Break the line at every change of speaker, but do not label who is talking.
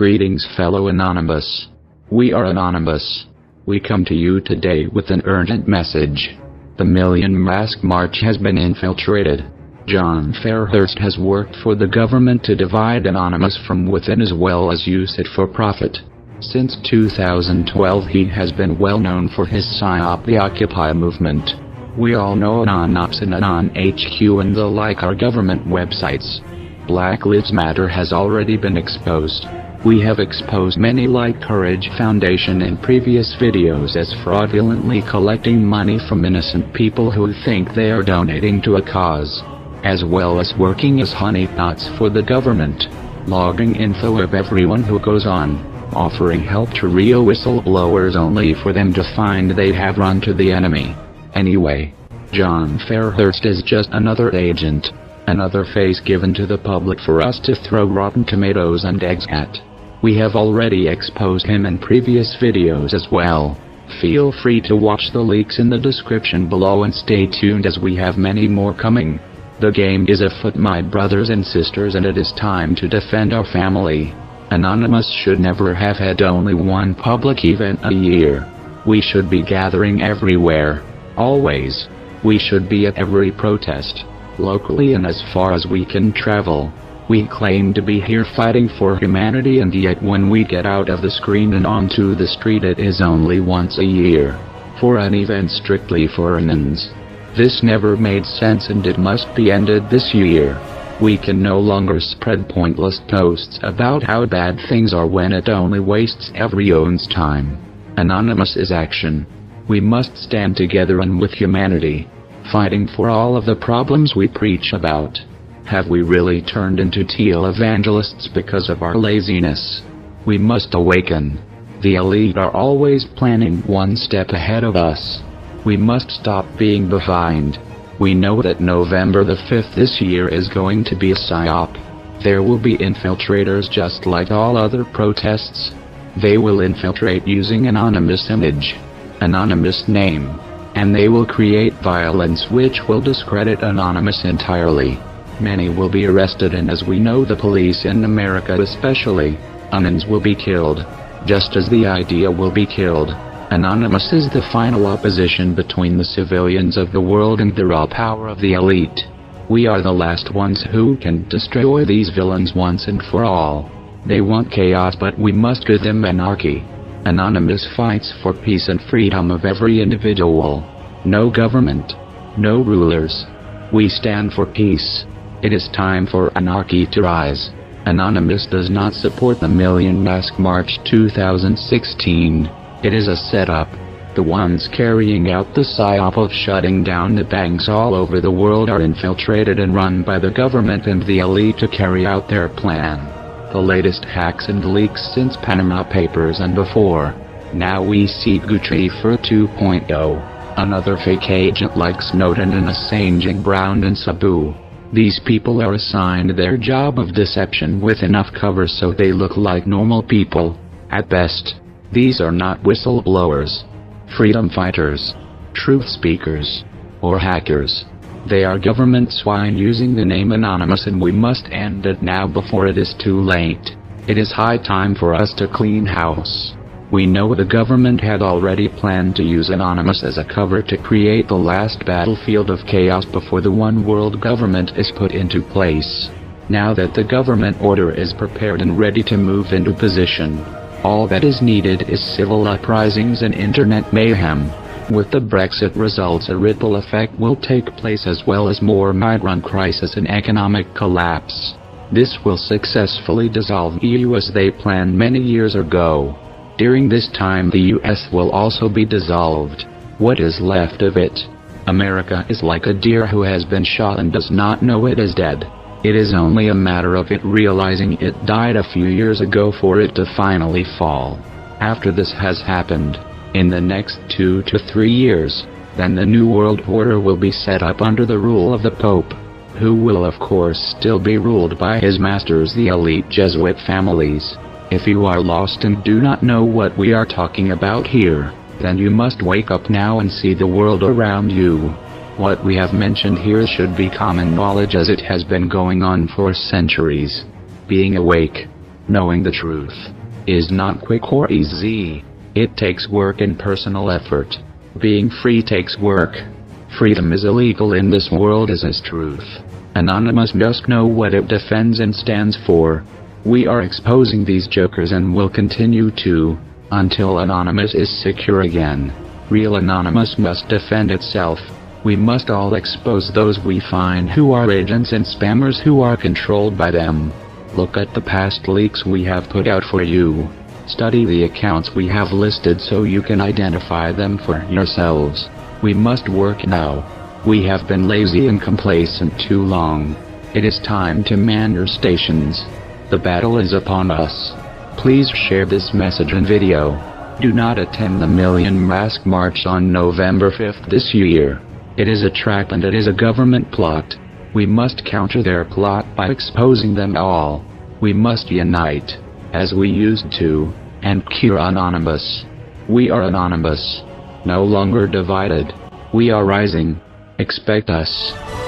Greetings, fellow Anonymous. We are Anonymous. We come to you today with an urgent message. The Million Mask March has been infiltrated. John Fairhurst has worked for the government to divide Anonymous from within as well as use it for profit. Since 2012 he has been well known for his PSYOP, the Occupy movement. We all know AnonOps and AnonHQ and the like are government websites. Black Lives Matter has already been exposed. We have exposed many like Courage Foundation in previous videos as fraudulently collecting money from innocent people who think they are donating to a cause, as well as working as honeypots for the government, logging info of everyone who goes on, offering help to real whistleblowers only for them to find they have run to the enemy. Anyway, John Fairhurst is just another agent, another face given to the public for us to throw rotten tomatoes and eggs at. We have already exposed him in previous videos as well. Feel free to watch the links in the description below and stay tuned as we have many more coming. The game is afoot, my brothers and sisters, and it is time to defend our family. Anonymous should never have had only one public event a year. We should be gathering everywhere, always. We should be at every protest, locally and as far as we can travel. We claim to be here fighting for humanity, and yet when we get out of the screen and onto the street it is only once a year, for an event strictly for Anons. This never made sense and it must be ended this year. We can no longer spread pointless posts about how bad things are when it only wastes everyone's time. Anonymous is action. We must stand together and with humanity, fighting for all of the problems we preach about. Have we really turned into teal evangelists because of our laziness? We must awaken. The elite are always planning one step ahead of us. We must stop being behind. We know that November the 5th this year is going to be a PSYOP. There will be infiltrators just like all other protests. They will infiltrate using anonymous image, anonymous name, and they will create violence which will discredit Anonymous entirely. Many will be arrested, and as we know, the police in America especially, Anons will be killed, just as the idea will be killed. Anonymous is the final opposition between the civilians of the world and the raw power of the elite. We are the last ones who can destroy these villains once and for all. They want chaos, but we must give them anarchy. Anonymous fights for peace and freedom of every individual. No government, no rulers. We stand for peace. It is time for anarchy to rise. Anonymous does not support the Million Mask March 2016. It is a setup. The ones carrying out the PSYOP of shutting down the banks all over the world are infiltrated and run by the government and the elite to carry out their plan. The latest hacks and leaks since Panama Papers and before. Now we see Gucci for 2.0. Another fake agent like Snowden and Assange and Brown and Sabu. These people are assigned their job of deception with enough cover so they look like normal people. At best, these are not whistleblowers, freedom fighters, truth speakers, or hackers. They are government swine using the name Anonymous, and we must end it now before it is too late. It is high time for us to clean house. We know the government had already planned to use Anonymous as a cover to create the last battlefield of chaos before the one world government is put into place. Now that the government order is prepared and ready to move into position, all that is needed is civil uprisings and internet mayhem. With the Brexit results, a ripple effect will take place, as well as more migrant crisis and economic collapse. This will successfully dissolve EU as they planned many years ago. During this time the US will also be dissolved. What is left of it? America is like a deer who has been shot and does not know it is dead. It is only a matter of it realizing it died a few years ago for it to finally fall. After this has happened, in the next 2 to 3 years, then the New World Order will be set up under the rule of the Pope, who will of course still be ruled by his masters, the elite Jesuit families. If you are lost and do not know what we are talking about here, then you must wake up now and see the world around you. What we have mentioned here should be common knowledge, as it has been going on for centuries. Being awake, knowing the truth, is not quick or easy. It takes work and personal effort. Being free takes work. Freedom is illegal in this world, as is truth. Anonymous must know what it defends and stands for. We are exposing these jokers and will continue to, until Anonymous is secure again. Real Anonymous must defend itself. We must all expose those we find who are agents and spammers who are controlled by them. Look at the past leaks we have put out for you. Study the accounts we have listed so you can identify them for yourselves. We must work now. We have been lazy and complacent too long. It is time to man your stations. The battle is upon us. Please share this message and video. Do not attend the Million Mask March on November 5th this year. It is a trap and it is a government plot. We must counter their plot by exposing them all. We must unite, as we used to, and cure Anonymous. We are Anonymous. No longer divided. We are rising. Expect us.